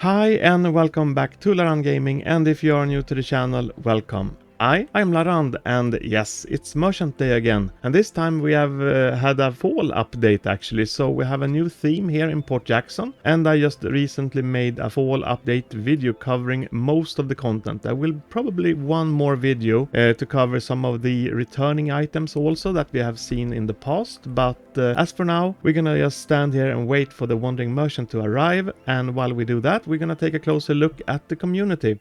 Hi and welcome back to Larand Gaming, and if you are new to the channel, welcome. I'm Larand, and yes, it's Merchant Day again, and this time we have had a fall update actually, so we have a new theme here in Port Jackson, and I just recently made a fall update video covering most of the content. There will probably one more video to cover some of the returning items also that we have seen in the past, but as for now, we're gonna just stand here and wait for the Wandering Merchant to arrive, and while we do that, we're gonna take a closer look at the community.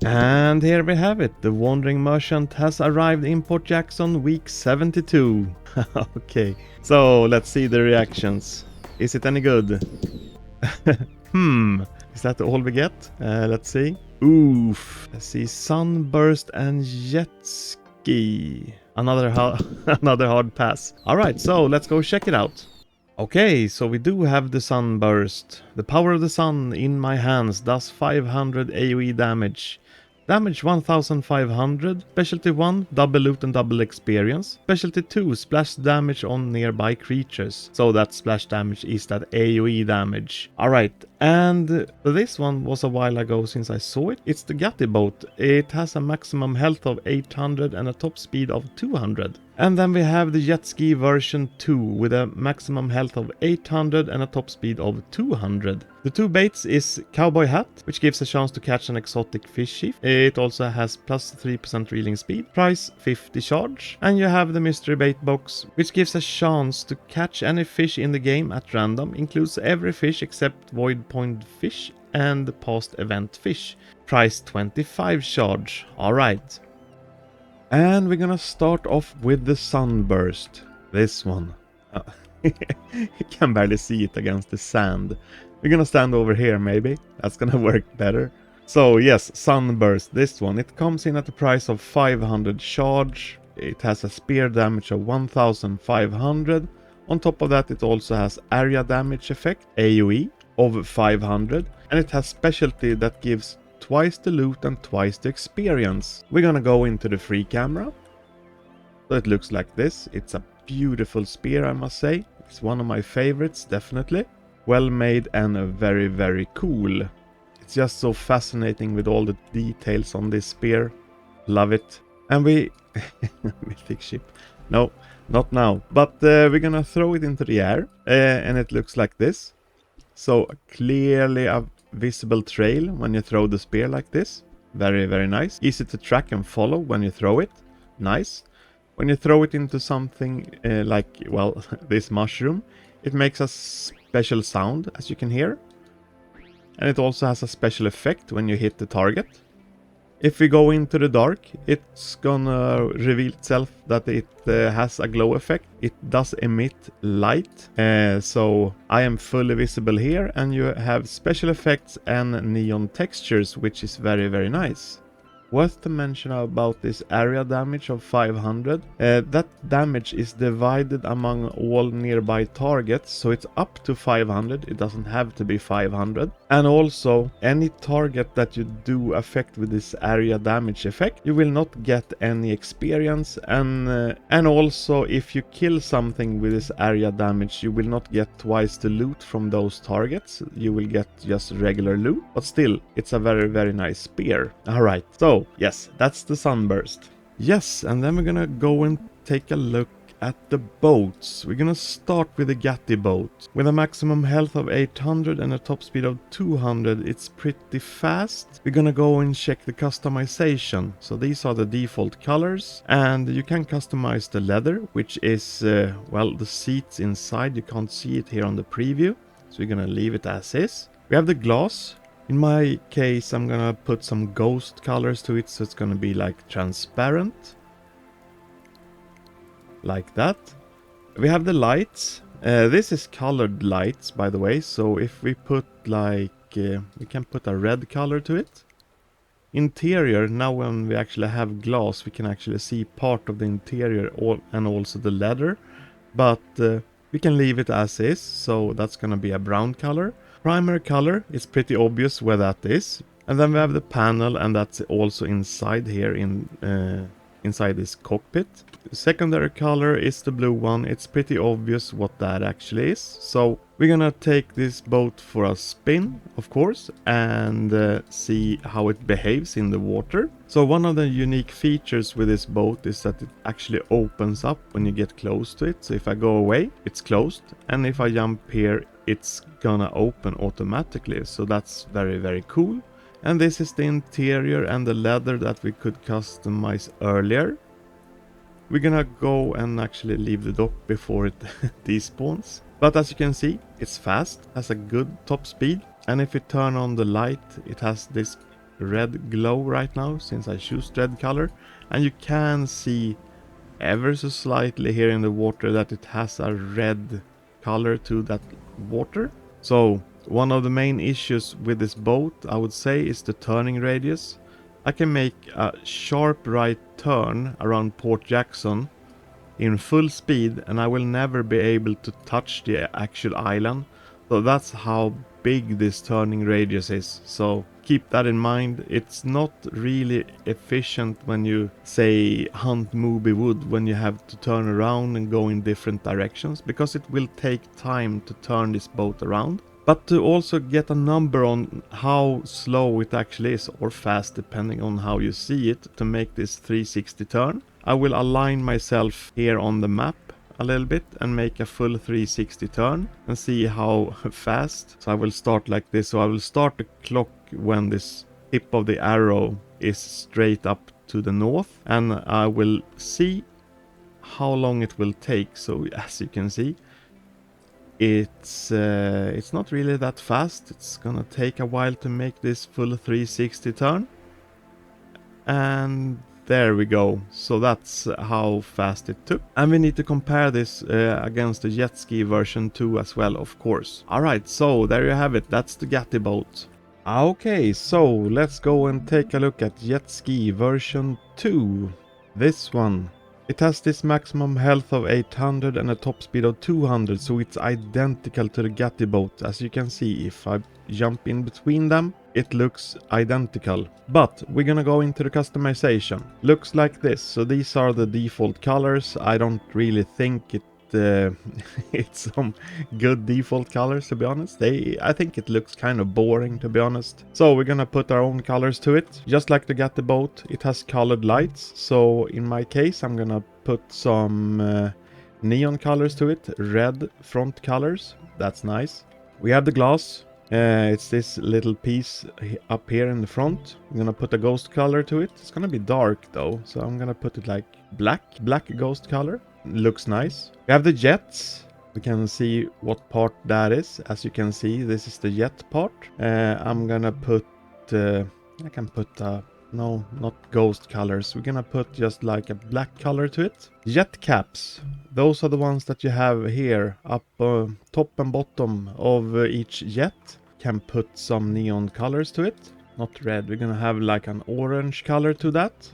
And here we have it, the Wandering Merchant has arrived in Port Jackson week 72. Okay, so let's see the reactions. Is it any good? Is that all we get? Let's see. Oof, let's see, Sunburst and Jet Ski. Another hard pass. Alright, so let's go check it out. Okay, so we do have the Sunburst. The power of the sun in my hands does 500 AoE damage. Damage 1500, Specialty 1, double loot and double experience. Specialty 2, splash damage on nearby creatures. So that splash damage is that AoE damage. Alright, and this one was a while ago since I saw it. It's the Gutty boat. It has a maximum health of 800 and a top speed of 200. And then we have the Jet Ski version 2 with a maximum health of 800 and a top speed of 200. The two baits is Cowboy Hat, which gives a chance to catch an exotic fish sheaf. It also has plus 3% reeling speed, price 50 charge. And you have the Mystery Bait box, which gives a chance to catch any fish in the game at random, includes every fish except Void Point fish and past event fish. Price 25 charge. Alright. And we're gonna start off with the Sunburst. This one. You can barely see it against the sand. We're gonna stand over here maybe. That's gonna work better. So yes, Sunburst, this one. It comes in at the price of 500 charge. It has a spear damage of 1500. On top of that, it also has area damage effect, AoE, of 500. And it has specialty that gives twice the loot and twice the experience. We're gonna go into the free camera. So it looks like this. It's a beautiful spear, I must say. It's one of my favorites, definitely. Well made and very, very cool. It's just so fascinating with all the details on this spear. Love it. And we... Mythic ship. No, not now. But we're gonna throw it into the air. And it looks like this. So clearly a visible trail when you throw the spear like this. Very, very nice. Easy to track and follow when you throw it. Nice. When you throw it into something like, well, this mushroom, it makes a special sound, as you can hear. And it also has a special effect when you hit the target. If we go into the dark, it's gonna reveal itself that it has a glow effect. It does emit light, so I am fully visible here, and you have special effects and neon textures, which is very, very nice. Worth to mention about this area damage of 500. That damage is divided among all nearby targets, so it's up to 500. It doesn't have to be 500. And also, any target that you do affect with this area damage effect, you will not get any experience. And also, if you kill something with this area damage, you will not get twice the loot from those targets. You will get just regular loot. But still, it's a very, very nice spear. Alright, so yes, that's the Sunburst. Yes, and then we're gonna go and take a look at the boats. We're gonna start with the Gatti boat. With a maximum health of 800 and a top speed of 200, it's pretty fast. We're gonna go and check the customization. So these are the default colors, and you can customize the leather, which is, well, the seats inside. You can't see it here on the preview, so we're gonna leave it as is. We have the glass. In my case, I'm gonna put some ghost colors to it, so it's gonna be like transparent. Like that. We have the lights. This is colored lights, by the way, so if we put like, we can put a red color to it. Interior, now when we actually have glass, we can actually see part of the interior and also the leather, but we can leave it as is, so that's gonna be a brown color. Primary color, it's pretty obvious where that is. And then we have the panel, and that's also inside here inside this cockpit. Secondary color is the blue one. It's pretty obvious what that actually is. So we're gonna take this boat for a spin, of course, and see how it behaves in the water. So one of the unique features with this boat is that it actually opens up when you get close to it. So if I go away, it's closed, and if I jump here, it's gonna open automatically. So that's very, very cool. And this is the interior and the leather that we could customize earlier. We're gonna go and actually leave the dock before it despawns. But as you can see, it's fast, has a good top speed. And if we turn on the light, it has this red glow right now, since I choose red color. And you can see ever so slightly here in the water that it has a red color to that water. So one of the main issues with this boat, I would say, is the turning radius. I can make a sharp right turn around Port Jackson in full speed, and I will never be able to touch the actual island. So that's how big this turning radius is. So keep that in mind. It's not really efficient when you say hunt Moby Wood, when you have to turn around and go in different directions, because it will take time to turn this boat around. But to also get a number on how slow it actually is, or fast depending on how you see it, to make this 360 turn, I will align myself here on the map a little bit and make a full 360 turn and see how fast. So I will start like this. So I will start the clock when this tip of the arrow is straight up to the north, and I will see how long it will take. So as you can see, it's not really that fast. It's gonna take a while to make this full 360 turn. And there we go. So that's how fast it took. And we need to compare this against the jet ski version 2 as well, of course. Alright, so there you have it. That's the Gatti boat. Okay, so let's go and take a look at jet ski version 2. This one. It has this maximum health of 800 and a top speed of 200, so it's identical to the Gatti boat. As you can see, if I jump in between them, it looks identical. But we're gonna go into the customization. Looks like this. So these are the default colors. I don't really think it's some good default colors, to be honest. I think it looks kind of boring, to be honest. So we're gonna put our own colors to it. Just like the Gatti boat, it has colored lights. So in my case, I'm gonna put some neon colors to it. Red front colors. That's nice. We have the glass. It's this little piece up here in the front. I'm gonna put a ghost color to it. It's gonna be dark though, so I'm gonna put it like black ghost color. Looks nice. We have the jets. We can see what part that is. As you can see, this is the jet part. I'm gonna put I can put no, not ghost colors. We're gonna put just like a black color to it. Jet caps. Those are the ones that you have here up top and bottom of each jet. Can put some neon colors to it. Not red. We're gonna have like an orange color to that.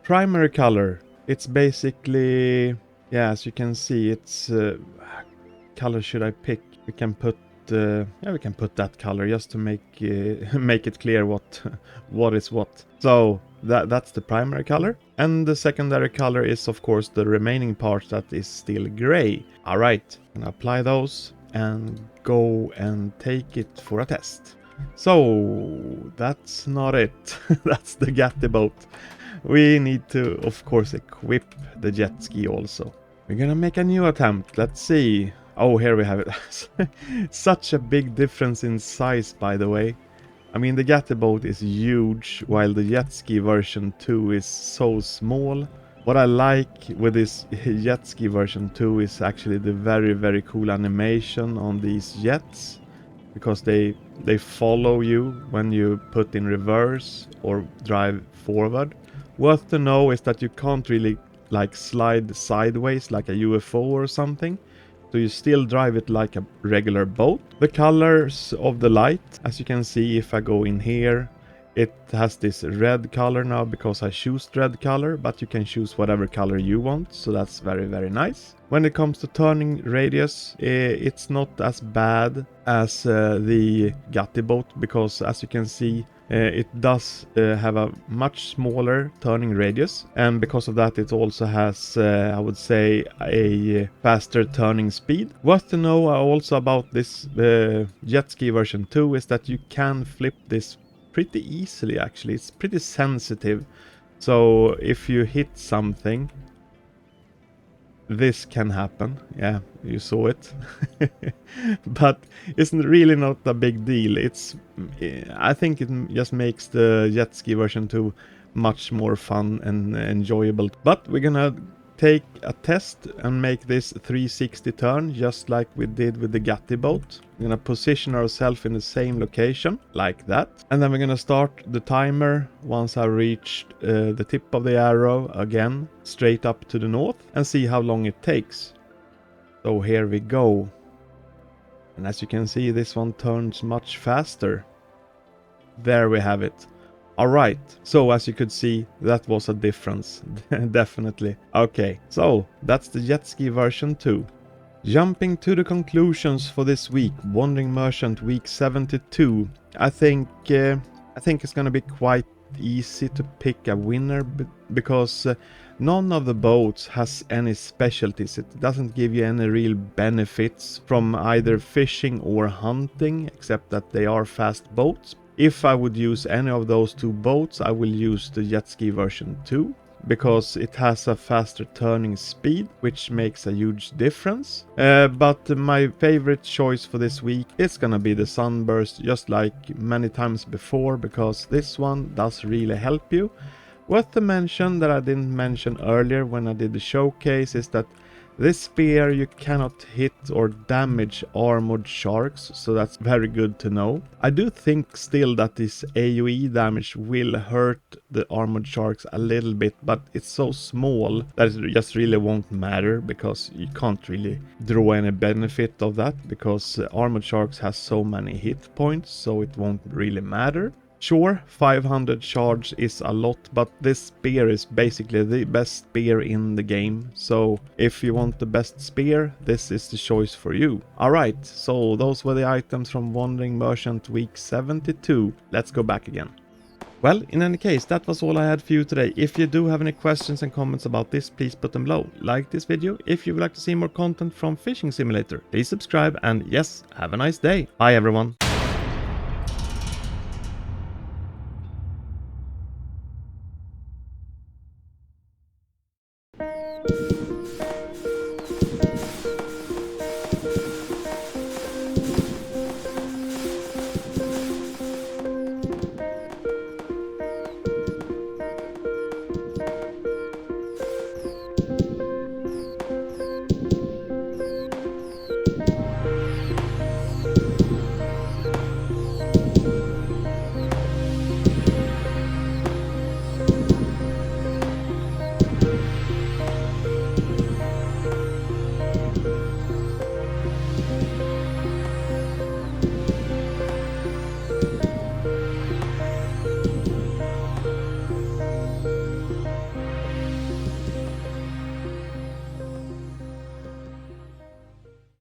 Primary color. It's basically, yeah, as you can see, it's color should I pick? We can put yeah, we can put that color just to make make it clear what is what. So that's the primary color, and the secondary color is of course the remaining part that is still gray. All right, I'm gonna apply those and go and take it for a test. So that's not it. That's the Gatti boat. We need to of course equip the jet ski also. We're gonna make a new attempt. Let's see. Oh, here we have it. Such a big difference in size, by the way. I mean, the Gatti boat is huge, while the jet ski version 2 is so small. What I like with this jet ski version 2 is actually the very, very cool animation on these jets. Because they follow you when you put in reverse or drive forward. Worth to know is that you can't really like slide sideways like a UFO or something. So you still drive it like a regular boat. The colors of the light, as you can see if I go in here, it has this red color now because I choose red color, but you can choose whatever color you want, so that's very, very nice. When it comes to turning radius, it's not as bad as the Gatti boat, because as you can see, it does have a much smaller turning radius, and because of that it also has, I would say, a faster turning speed. Worth to know also about this jet ski version 2 is that you can flip this pretty easily actually. It's pretty sensitive, so if you hit something, this can happen. Yeah, you saw it. But it's really not a big deal. I think it just makes the jet ski version 2 much more fun and enjoyable. But we're gonna take a test and make this 360 turn just like we did with the Gatti boat. We're gonna position ourselves in the same location like that, and then we're gonna start the timer once I reached the tip of the arrow again straight up to the north, and see how long it takes. So here we go, and as you can see, this one turns much faster. There we have it. Alright, so as you could see, that was a difference. Definitely. Okay, so that's the jet ski version 2. Jumping to the conclusions for this week, Wandering Merchant week 72. I think it's gonna be quite easy to pick a winner because none of the boats has any specialties. It doesn't give you any real benefits from either fishing or hunting, except that they are fast boats. If I would use any of those two boats, I will use the jet ski version 2, because it has a faster turning speed, which makes a huge difference. But my favorite choice for this week is gonna be the Sunburst, just like many times before, because this one does really help you. Worth to mention that I didn't mention earlier when I did the showcase is that this spear you cannot hit or damage armored sharks, so that's very good to know. I do think still that this AoE damage will hurt the armored sharks a little bit, but it's so small that it just really won't matter, because you can't really draw any benefit of that, because armored sharks has so many hit points, so it won't really matter. Sure, 500 shards is a lot, but this spear is basically the best spear in the game. So if you want the best spear, this is the choice for you. Alright, so those were the items from Wandering Merchant week 72. Let's go back again. Well, in any case, that was all I had for you today. If you do have any questions and comments about this, please put them below. Like this video. If you would like to see more content from Fishing Simulator, please subscribe, and yes, have a nice day. Bye everyone.